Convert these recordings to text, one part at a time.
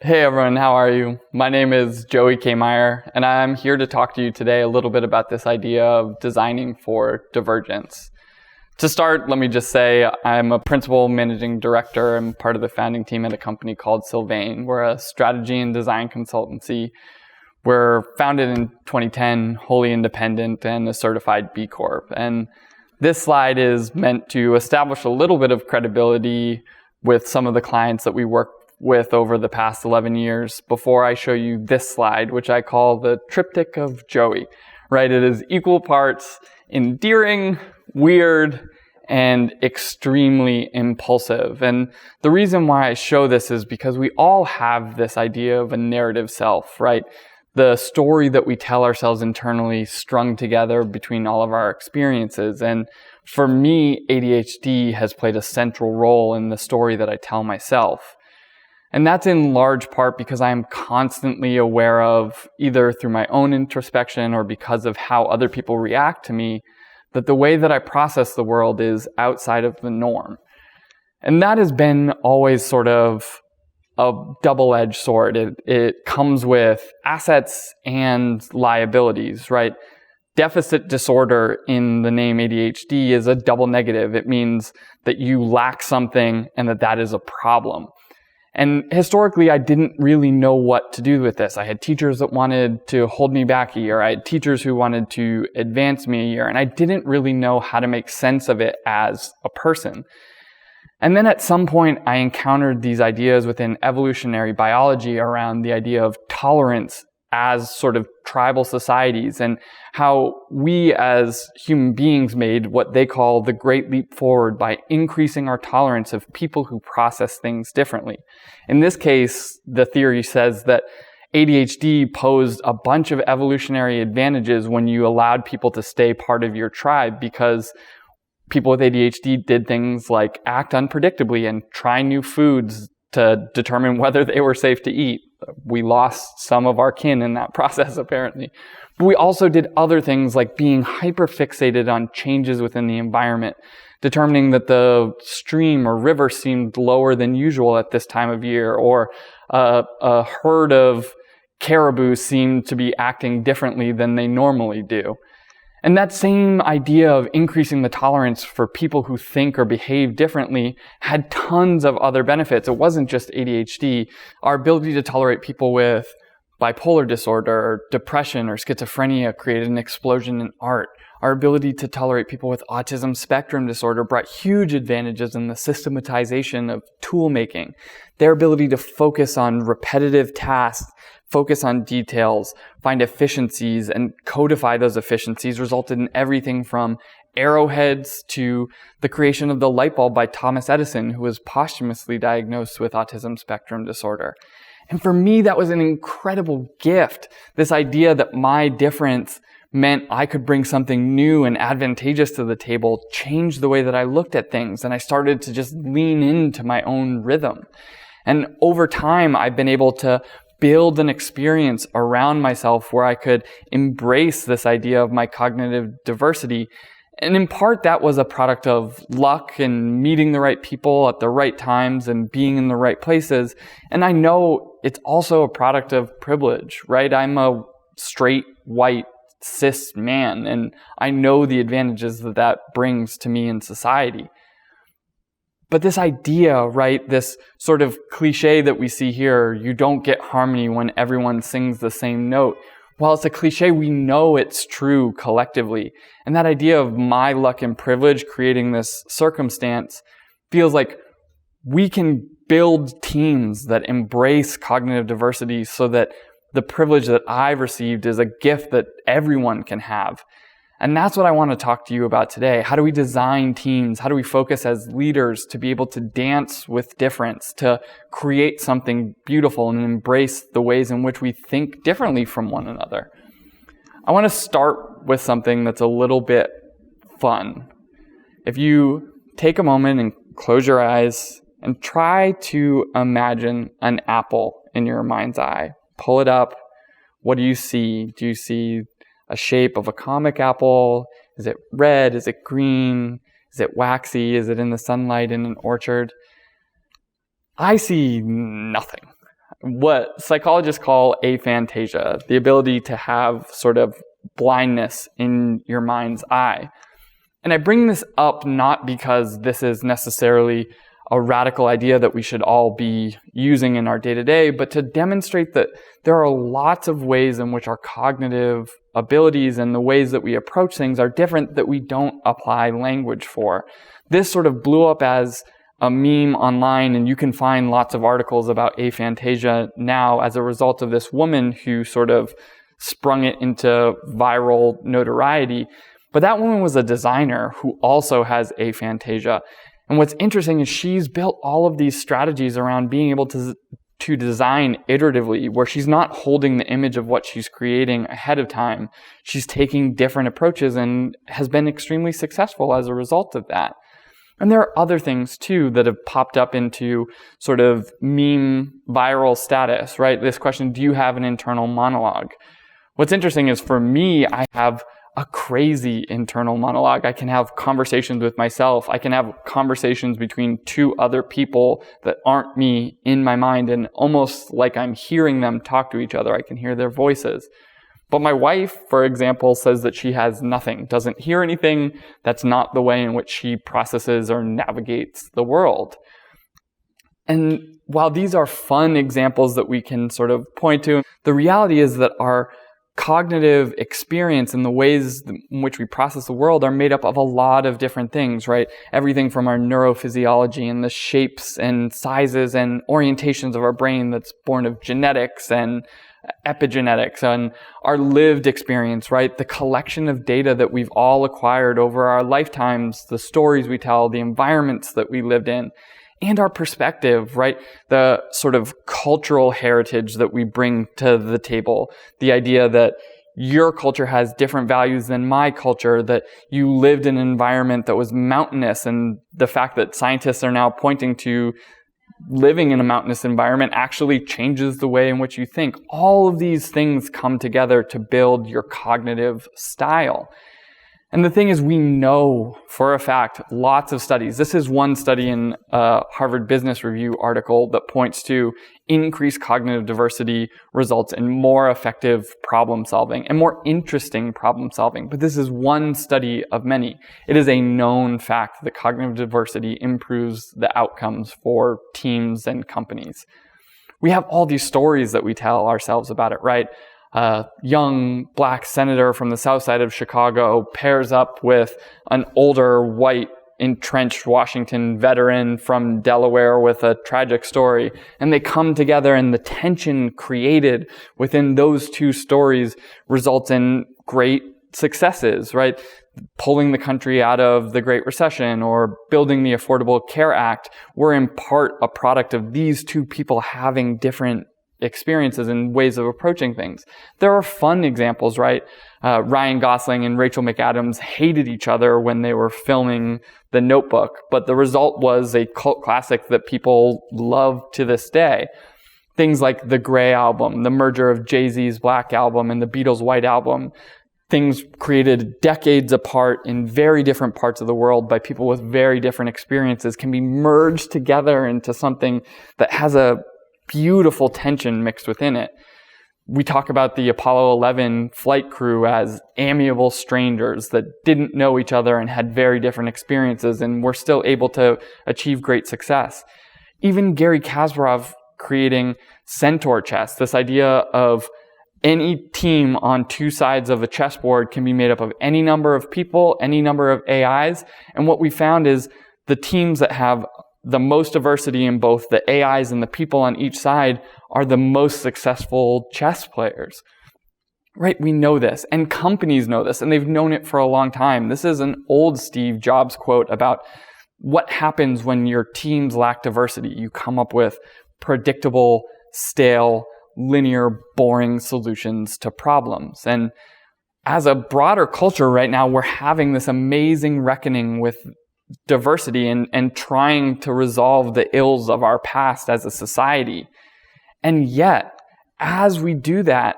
Hey everyone, how are you? My name is Joey Camire, and I'm here to talk to you today a little bit about this idea of designing for divergence. To start, let me just say I'm a principal managing director and part of the founding team at a company called Sylvain. We're a strategy and design consultancy. We're founded in 2010, wholly independent, and a certified B Corp. And this slide is meant to establish a little bit of credibility with some of the clients that we work with over the past 11 years before I show you this slide, which I call the triptych of Joey, right? It is equal parts endearing, weird, and extremely impulsive. And the reason why I show this is because we all have this idea of a narrative self, right? The story that we tell ourselves internally strung together between all of our experiences. And for me, ADHD has played a central role in the story that I tell myself. And that's in large part because I am constantly aware of, either through my own introspection or because of how other people react to me, that the way that I process the world is outside of the norm. And that has been always sort of a double-edged sword. It comes with assets and liabilities, right? Deficit disorder in the name ADHD is a double negative. It means that you lack something and that is a problem. And historically, I didn't really know what to do with this. I had teachers that wanted to hold me back a year. I had teachers who wanted to advance me a year. And I didn't really know how to make sense of it as a person. And then at some point, I encountered these ideas within evolutionary biology around the idea of tolerance as sort of tribal societies and how we as human beings made what they call the great leap forward by increasing our tolerance of people who process things differently. In this case, the theory says that ADHD posed a bunch of evolutionary advantages when you allowed people to stay part of your tribe, because people with ADHD did things like act unpredictably and try new foods to determine whether they were safe to eat. We lost some of our kin in that process, apparently. But we also did other things like being hyper-fixated on changes within the environment, determining that the stream or river seemed lower than usual at this time of year, or a herd of caribou seemed to be acting differently than they normally do. And that same idea of increasing the tolerance for people who think or behave differently had tons of other benefits. It wasn't just ADHD. Our ability to tolerate people with bipolar disorder or depression or schizophrenia created an explosion in art. Our ability to tolerate people with autism spectrum disorder brought huge advantages in the systematization of tool making. Their ability to focus on repetitive tasks, focus on details, find efficiencies, and codify those efficiencies resulted in everything from arrowheads to the creation of the light bulb by Thomas Edison, who was posthumously diagnosed with autism spectrum disorder. And for me, that was an incredible gift. This idea that my difference meant I could bring something new and advantageous to the table changed the way that I looked at things, and I started to just lean into my own rhythm. And over time, I've been able to build an experience around myself where I could embrace this idea of my cognitive diversity. And in part, that was a product of luck and meeting the right people at the right times and being in the right places. And I know it's also a product of privilege, right? I'm a straight, white, cis man, and I know the advantages that brings to me in society. But this idea, right, this sort of cliche that we see here, you don't get harmony when everyone sings the same note. While it's a cliche, we know it's true collectively. And that idea of my luck and privilege creating this circumstance feels like we can build teams that embrace cognitive diversity so that the privilege that I've received is a gift that everyone can have. And that's what I want to talk to you about today. How do we design teams? How do we focus as leaders to be able to dance with difference, to create something beautiful and embrace the ways in which we think differently from one another? I want to start with something that's a little bit fun. If you take a moment and close your eyes and try to imagine an apple in your mind's eye. Pull it up. What do you see? Do you see a shape of a comic apple? Is it red? Is it green? Is it waxy? Is it in the sunlight in an orchard? I see nothing. what psychologists call aphantasia, the ability to have sort of blindness in your mind's eye. And I bring this up not because this is necessarily a radical idea that we should all be using in our day-to-day, but to demonstrate that there are lots of ways in which our cognitive abilities and the ways that we approach things are different that we don't apply language for. This sort of blew up as a meme online, and you can find lots of articles about aphantasia now as a result of this woman who sort of sprung it into viral notoriety. But that woman was a designer who also has aphantasia. And what's interesting is she's built all of these strategies around being able to design iteratively, where she's not holding the image of what she's creating ahead of time. She's taking different approaches and has been extremely successful as a result of that. And there are other things too that have popped up into sort of meme viral status, right? This question, do you have an internal monologue? What's interesting is for me, I have a crazy internal monologue. I can have conversations with myself. I can have conversations between two other people that aren't me in my mind, and almost like I'm hearing them talk to each other. I can hear their voices. But my wife, for example, says that she has nothing, doesn't hear anything. That's not the way in which she processes or navigates the world. And while these are fun examples that we can sort of point to, the reality is that our cognitive experience and the ways in which we process the world are made up of a lot of different things, right? Everything from our neurophysiology and the shapes and sizes and orientations of our brain that's born of genetics and epigenetics and our lived experience, right? The collection of data that we've all acquired over our lifetimes, the stories we tell, the environments that we lived in, and our perspective, right? The sort of cultural heritage that we bring to the table. The idea that your culture has different values than my culture, that you lived in an environment that was mountainous, and the fact that scientists are now pointing to living in a mountainous environment actually changes the way in which you think. All of these things come together to build your cognitive style. And the thing is, we know for a fact, lots of studies. This is one study in a Harvard Business Review article that points to increased cognitive diversity results in more effective problem solving and more interesting problem solving. But this is one study of many. It is a known fact that cognitive diversity improves the outcomes for teams and companies. We have all these stories that we tell ourselves about it, right? A young black senator from the south side of Chicago pairs up with an older white entrenched Washington veteran from Delaware with a tragic story. And they come together, and the tension created within those two stories results in great successes, right? Pulling the country out of the Great Recession or building the Affordable Care Act were in part a product of these two people having different experiences and ways of approaching things. There are fun examples, right? Ryan Gosling and Rachel McAdams hated each other when they were filming The Notebook, but the result was a cult classic that people love to this day. Things like the Grey Album, the merger of Jay-Z's Black Album and the Beatles' White Album, things created decades apart in very different parts of the world by people with very different experiences can be merged together into something that has a beautiful tension mixed within it. We talk about the Apollo 11 flight crew as amiable strangers that didn't know each other and had very different experiences and were still able to achieve great success. Even Gary Kasparov creating centaur chess, this idea of any team on two sides of a chessboard can be made up of any number of people, any number of AIs. And what we found is the teams that have the most diversity in both the AIs and the people on each side are the most successful chess players. Right? We know this, and companies know this, and they've known it for a long time. This is an old Steve Jobs quote about what happens when your teams lack diversity. You come up with predictable, stale, linear, boring solutions to problems. And as a broader culture right now, we're having this amazing reckoning with diversity and trying to resolve the ills of our past as a society. And yet, as we do that,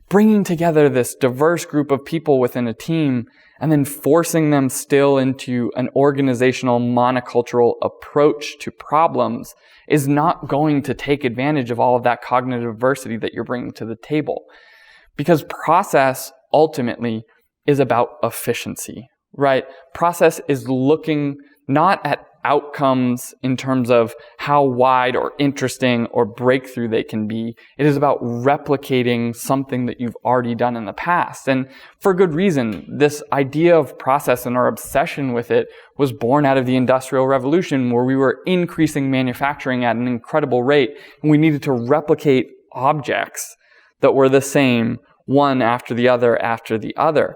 bringing together this diverse group of people within a team and then forcing them still into an organizational monocultural approach to problems, is not going to take advantage of all of that cognitive diversity that you're bringing to the table. Because process ultimately is about efficiency, right? Process is looking not at outcomes in terms of how wide or interesting or breakthrough they can be. It is about replicating something that you've already done in the past. And for good reason, this idea of process and our obsession with it was born out of the Industrial Revolution, where we were increasing manufacturing at an incredible rate, and we needed to replicate objects that were the same, one after the other.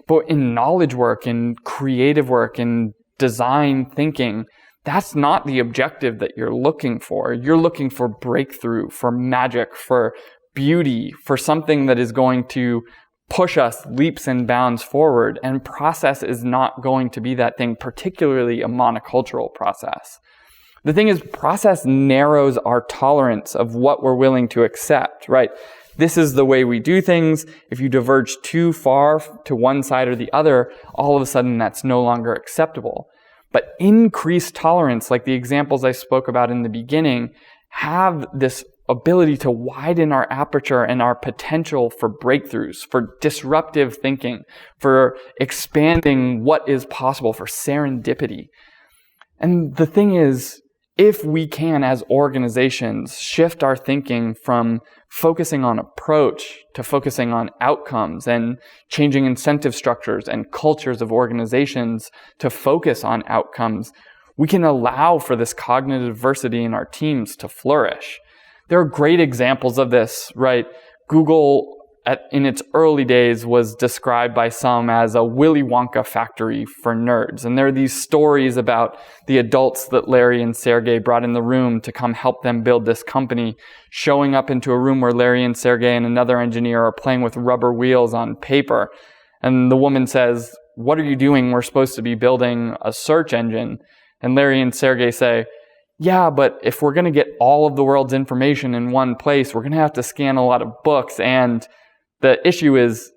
But in knowledge work, in creative work, in design thinking, that's not the objective that you're looking for. You're looking for breakthrough, for magic, for beauty, for something that is going to push us leaps and bounds forward. And process is not going to be that thing, particularly a monocultural process. The thing is, process narrows our tolerance of what we're willing to accept, right? This is the way we do things. If you diverge too far to one side or the other, all of a sudden that's no longer acceptable. But increased tolerance, like the examples I spoke about in the beginning, have this ability to widen our aperture and our potential for breakthroughs, for disruptive thinking, for expanding what is possible, for serendipity. And the thing is, if we can, as organizations, shift our thinking from focusing on approach to focusing on outcomes and changing incentive structures and cultures of organizations to focus on outcomes, we can allow for this cognitive diversity in our teams to flourish. There are great examples of this, right? Google, in its early days, was described by some as a Willy Wonka factory for nerds. And there are these stories about the adults that Larry and Sergey brought in the room to come help them build this company, showing up into a room where Larry and Sergey and another engineer are playing with rubber wheels on paper. And the woman says, "What are you doing? We're supposed to be building a search engine." And Larry and Sergey say, "Yeah, but if we're going to get all of the world's information in one place, we're going to have to scan a lot of books, and the issue is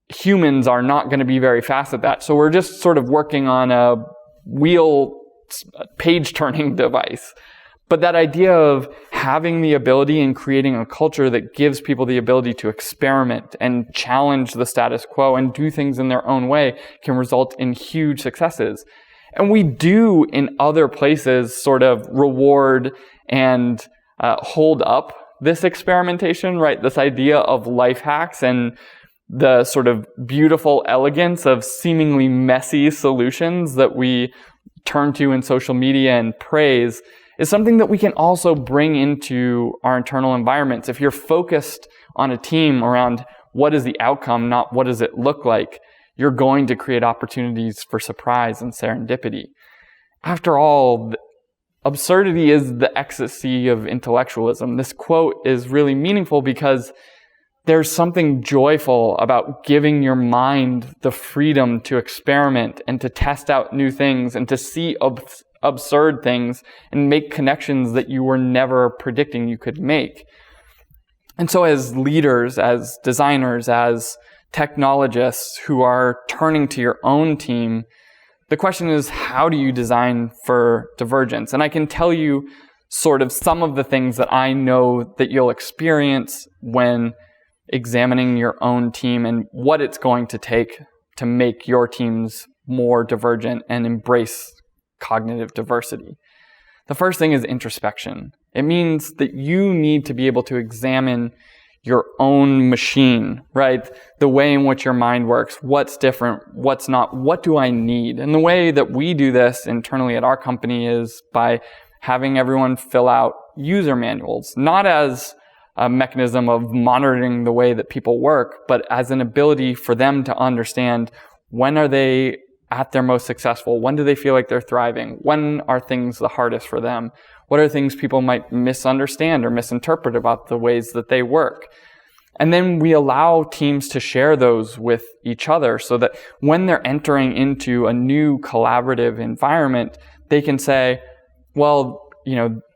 humans are not going to be very fast at that. So we're just sort of working on a wheel page-turning device." But that idea of having the ability and creating a culture that gives people the ability to experiment and challenge the status quo and do things in their own way can result in huge successes. And we do in other places sort of reward and hold up this experimentation, right? This idea of life hacks and the sort of beautiful elegance of seemingly messy solutions that we turn to in social media and praise is something that we can also bring into our internal environments. If you're focused on a team around what is the outcome, not what does it look like, you're going to create opportunities for surprise and serendipity. After all, absurdity is the ecstasy of intellectualism. This quote is really meaningful because there's something joyful about giving your mind the freedom to experiment and to test out new things and to see absurd things and make connections that you were never predicting you could make. And so as leaders, as designers, as technologists who are turning to your own team, the question is, how do you design for divergence? And I can tell you sort of some of the things that I know that you'll experience when examining your own team and what it's going to take to make your teams more divergent and embrace cognitive diversity. The first thing is introspection. It means that you need to be able to examine your own machine, right? The way in which your mind works, what's different, what's not, what do I need? And the way that we do this internally at our company is by having everyone fill out user manuals, not as a mechanism of monitoring the way that people work, but as an ability for them to understand when are they at their most successful, when do they feel like they're thriving, when are things the hardest for them, what are things people might misunderstand or misinterpret about the ways that they work. And then we allow teams to share those with each other so that when they're entering into a new collaborative environment, they can say, well,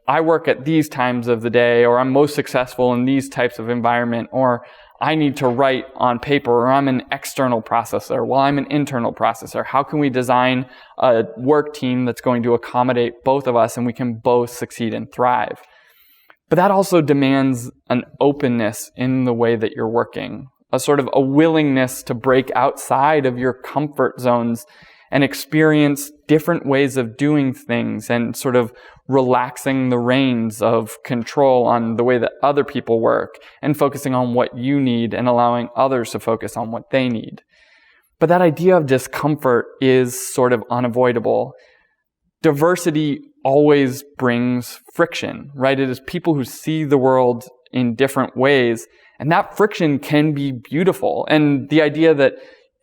I work at these times of the day, or I'm most successful in these types of environment, or I need to write on paper, or I'm an external processor, while I'm an internal processor. How can we design a work team that's going to accommodate both of us and we can both succeed and thrive? But that also demands an openness in the way that you're working, a sort of a willingness to break outside of your comfort zones and experience different ways of doing things and sort of relaxing the reins of control on the way that other people work and focusing on what you need and allowing others to focus on what they need. But that idea of discomfort is sort of unavoidable. Diversity always brings friction, right? It is people who see the world in different ways, and that friction can be beautiful. And the idea that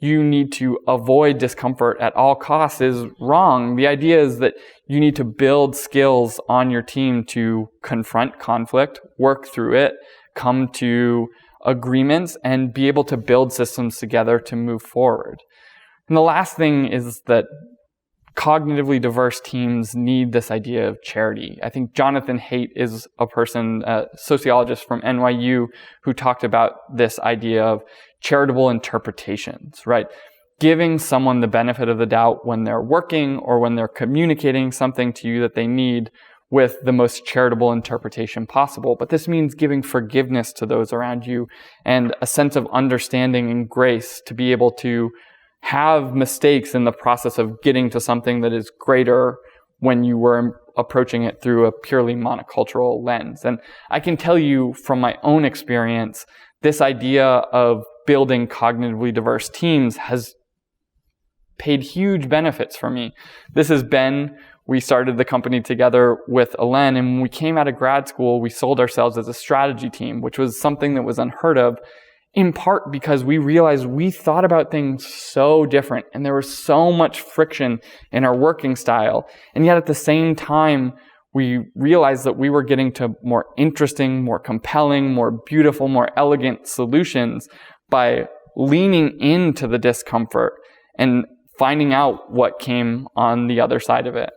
you need to avoid discomfort at all costs is wrong. The idea is that you need to build skills on your team to confront conflict, work through it, come to agreements, and be able to build systems together to move forward. And the last thing is that cognitively diverse teams need this idea of charity. I think Jonathan Haidt is a person, a sociologist from NYU, who talked about this idea of charitable interpretations, right? Giving someone the benefit of the doubt when they're working or when they're communicating something to you that they need with the most charitable interpretation possible. But this means giving forgiveness to those around you and a sense of understanding and grace to be able to have mistakes in the process of getting to something that is greater when you were approaching it through a purely monocultural lens. And I can tell you from my own experience, this idea of building cognitively diverse teams has paid huge benefits for me. This is Ben. We started the company together with Alen, and when we came out of grad school, we sold ourselves as a strategy team, which was something that was unheard of, in part because we realized we thought about things so different and there was so much friction in our working style. And yet at the same time, we realized that we were getting to more interesting, more compelling, more beautiful, more elegant solutions by leaning into the discomfort and finding out what came on the other side of it.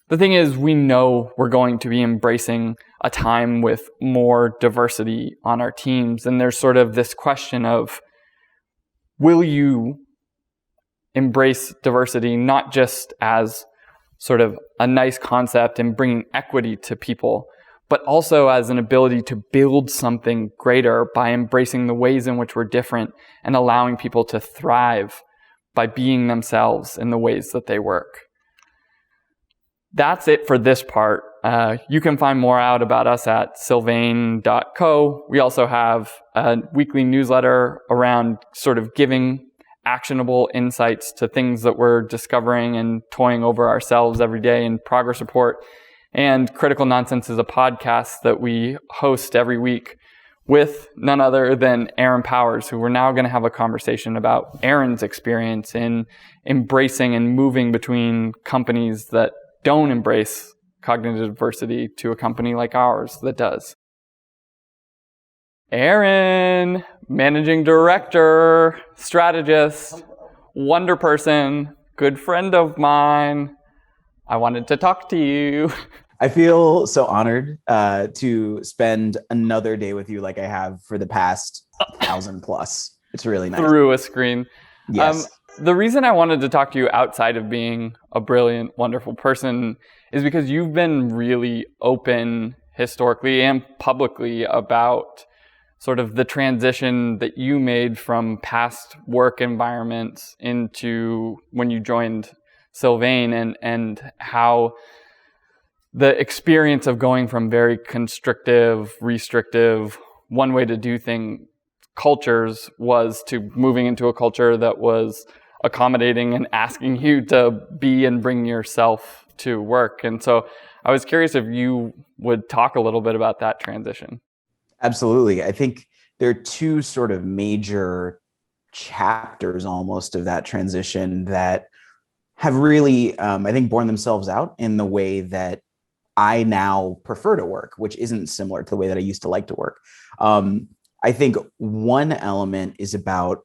The thing is, we know we're going to be embracing a time with more diversity on our teams. And there's sort of this question of, will you embrace diversity not just as sort of a nice concept and bringing equity to people, but also as an ability to build something greater by embracing the ways in which we're different and allowing people to thrive by being themselves in the ways that they work. That's it for this part. You can find more out about us at sylvain.co. We also have a weekly newsletter around sort of giving actionable insights to things that we're discovering and toying over ourselves every day in progress report. And Critical Nonsense is a podcast that we host every week with none other than Aaron Powers, who we're now going to have a conversation about Aaron's experience in embracing and moving between companies that don't embrace cognitive diversity to a company like ours that does. Aaron, managing director, strategist, wonder person, good friend of mine. I wanted to talk to you. I feel so honored to spend another day with you like I have for the past 1,000 plus. It's really nice. Through a screen. Yes. The reason I wanted to talk to you outside of being a brilliant, wonderful person is because you've been really open historically and publicly about sort of the transition that you made from past work environments into when you joined Sylvain and how the experience of going from very constrictive, restrictive, one way to do things cultures was to moving into a culture that was accommodating and asking you to be and bring yourself to work. And so I was curious if you would talk a little bit about that transition. Absolutely. I think there are two sort of major chapters almost of that transition that have really, I think, borne themselves out in the way that I now prefer to work, which isn't similar to the way that I used to like to work. I think one element is about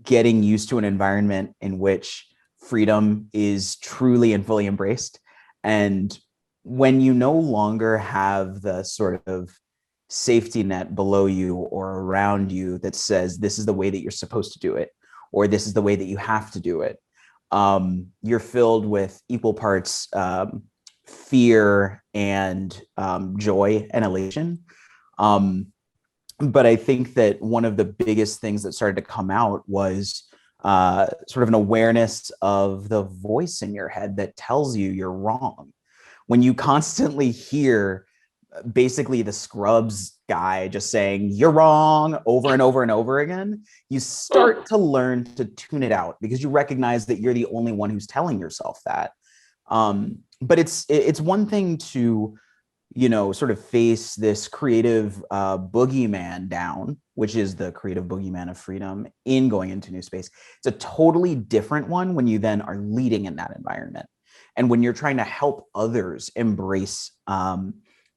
getting used to an environment in which freedom is truly and fully embraced. And when you no longer have the sort of safety net below you or around you that says this is the way that you're supposed to do it, or this is the way that you have to do it. You're filled with equal parts fear and joy and elation. Um, but I think that one of the biggest things that started to come out was sort of an awareness of the voice in your head that tells you you're wrong. When you constantly hear basically the Scrubs guy just saying you're wrong over and over and over again, you start to learn to tune it out because you recognize that you're the only one who's telling yourself that. But it's one thing to, you know, sort of face this creative boogeyman down, which is the creative boogeyman of freedom in going into new space. It's a totally different one when you then are leading in that environment. And when you're trying to help others embrace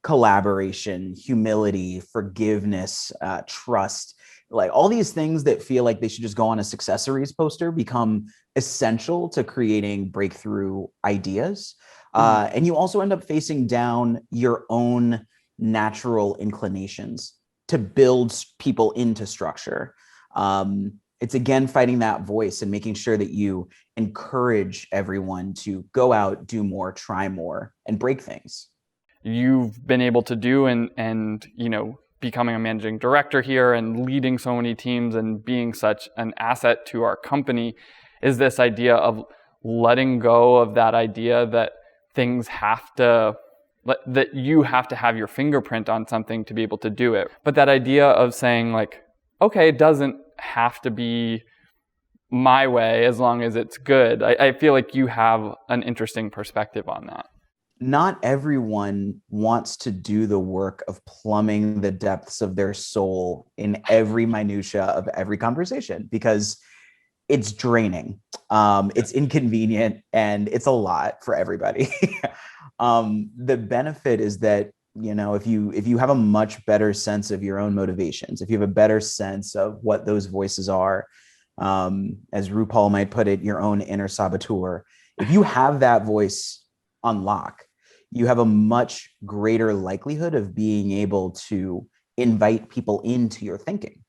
collaboration, humility, forgiveness, trust, like all these things that feel like they should just go on a successories poster become essential to creating breakthrough ideas. And you also end up facing down your own natural inclinations to build people into structure. It's again fighting that voice and making sure that you encourage everyone to go out, do more, try more, and break things. You've been able to do and you know, becoming a managing director here and leading so many teams and being such an asset to our company is this idea of letting go of that idea that things have to, that you have to have your fingerprint on something to be able to do it. But that idea of saying like, okay, it doesn't have to be my way as long as it's good. I feel like you have an interesting perspective on that. Not everyone wants to do the work of plumbing the depths of their soul in every minutia of every conversation because it's draining. It's inconvenient and it's a lot for everybody. The benefit is that, you know, if you have a much better sense of your own motivations, if you have a better sense of what those voices are, as RuPaul might put it, your own inner saboteur, if you have that voice on lock, you have a much greater likelihood of being able to invite people into your thinking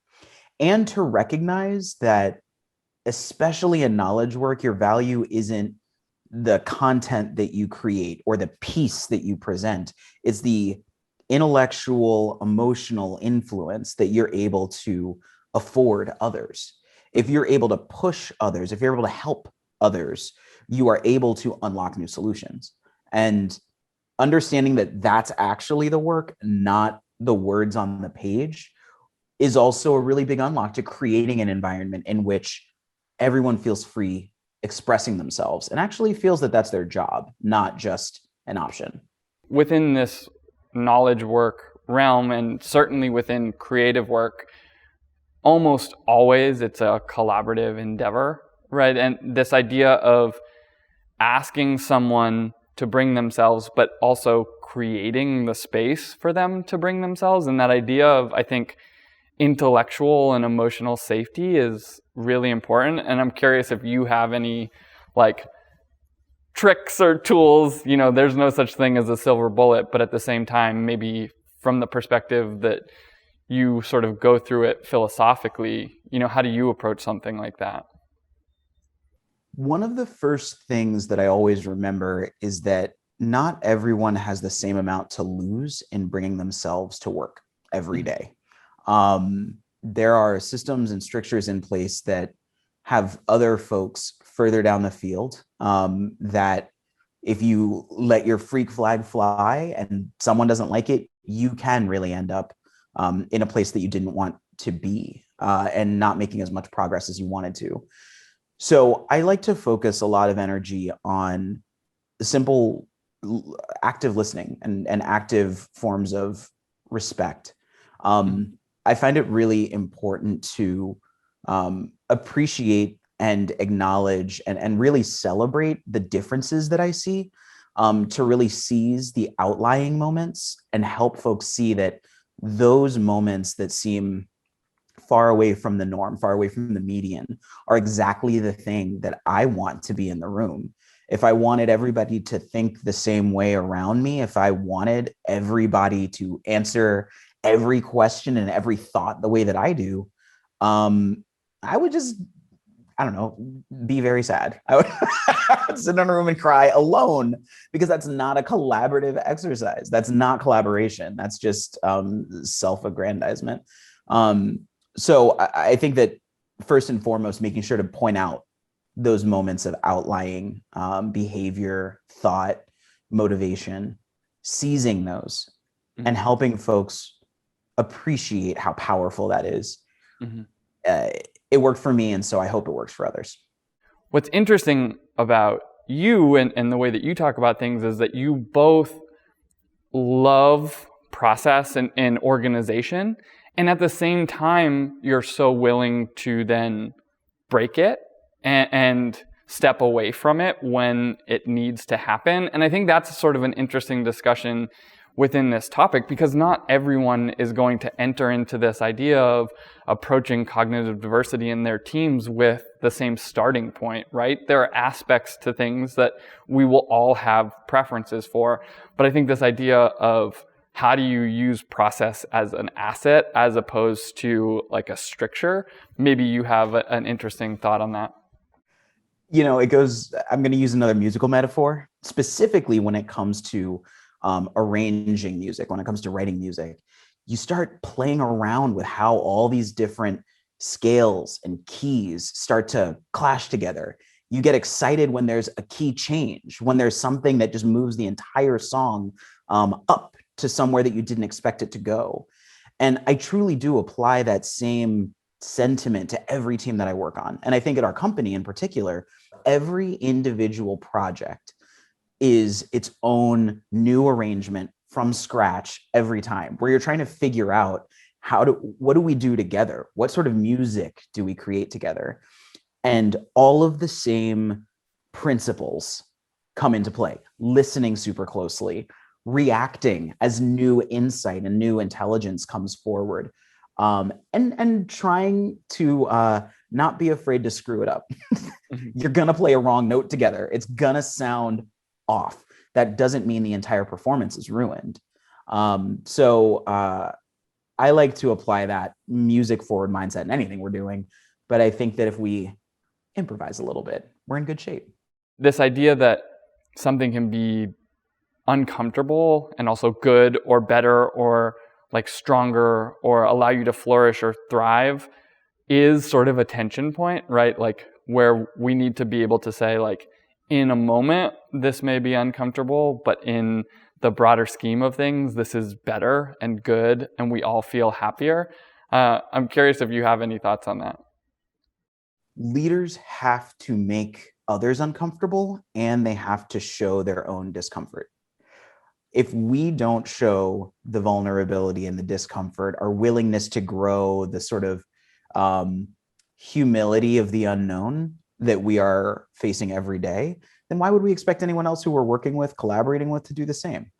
and to recognize that, especially in knowledge work, your value isn't the content that you create or the piece that you present. It's the intellectual, emotional influence that you're able to afford others. If you're able to push others, if you're able to help others, you are able to unlock new solutions. And understanding that that's actually the work, not the words on the page, is also a really big unlock to creating an environment in which everyone feels free expressing themselves and actually feels that that's their job, not just an option. Within this knowledge work realm, and certainly within creative work, almost always it's a collaborative endeavor, right? And this idea of asking someone to bring themselves, but also creating the space for them to bring themselves. And that idea of, I think, intellectual and emotional safety is really important. And I'm curious if you have any like tricks or tools. You know, there's no such thing as a silver bullet, but at the same time, maybe from the perspective that you sort of go through it philosophically, you know, how do you approach something like that? One of the first things that I always remember is that not everyone has the same amount to lose in bringing themselves to work every day. There are systems and strictures in place that have other folks further down the field, that if you let your freak flag fly and someone doesn't like it, you can really end up in a place that you didn't want to be, and not making as much progress as you wanted to. So I like to focus a lot of energy on simple active listening and active forms of respect. I find it really important to appreciate and acknowledge and really celebrate the differences that I see, to really seize the outlying moments and help folks see that those moments that seem far away from the norm, far away from the median, are exactly the thing that I want to be in the room. If I wanted everybody to think the same way around me, if I wanted everybody to answer every question and every thought the way that I do, I would just, I don't know, be very sad. I would sit in a room and cry alone, because that's not a collaborative exercise. That's not collaboration. That's just self-aggrandizement. So I think that first and foremost, making sure to point out those moments of outlying behavior, thought, motivation, seizing those, and helping folks appreciate how powerful that is. It worked for me, and so I hope it works for others. What's interesting about you and the way that you talk about things is that you both love process and organization, and at the same time, you're so willing to then break it and step away from it when it needs to happen. And I think that's sort of an interesting discussion within this topic, because not everyone is going to enter into this idea of approaching cognitive diversity in their teams with the same starting point, right? There are aspects to things that we will all have preferences for, but I think this idea of how do you use process as an asset as opposed to like a stricture, maybe you have an interesting thought on that. You know, it goes, I'm going to use another musical metaphor, specifically when it comes to arranging music, when it comes to writing music. You start playing around with how all these different scales and keys start to clash together. You get excited when there's a key change, when there's something that just moves the entire song up to somewhere that you didn't expect it to go. And I truly do apply that same sentiment to every team that I work on. And I think at our company in particular, every individual project is its own new arrangement from scratch every time, where you're trying to figure out what do we do together? What sort of music do we create together? And all of the same principles come into play. Listening super closely, reacting as new insight and new intelligence comes forward, and trying to not be afraid to screw it up. You're gonna play a wrong note together. It's gonna sound off. That doesn't mean the entire performance is ruined. So I like to apply that music forward mindset in anything we're doing. But I think that if we improvise a little bit, we're in good shape. This idea that something can be uncomfortable and also good or better or like stronger or allow you to flourish or thrive is sort of a tension point, right? Like where we need to be able to say, like, in a moment, this may be uncomfortable, but in the broader scheme of things, this is better and good, and we all feel happier. I'm curious if you have any thoughts on that. Leaders have to make others uncomfortable, and they have to show their own discomfort. If we don't show the vulnerability and the discomfort, our willingness to grow, the sort of humility of the unknown that we are facing every day, then why would we expect anyone else who we're working with, collaborating with, to do the same?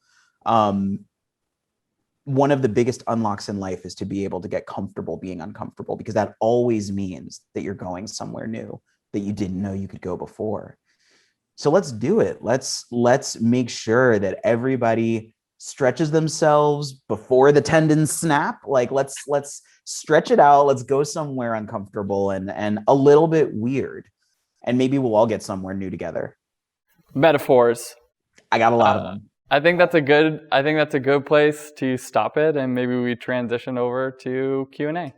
One of the biggest unlocks in life is to be able to get comfortable being uncomfortable, because that always means that you're going somewhere new that you didn't know you could go before. So let's do it. Let's make sure that everybody stretches themselves before the tendons snap. Like let's stretch it out. Let's go somewhere uncomfortable and a little bit weird. And maybe we'll all get somewhere new together. Metaphors. I got a lot of them. I think that's a good place to stop it, and maybe we transition over to Q&A.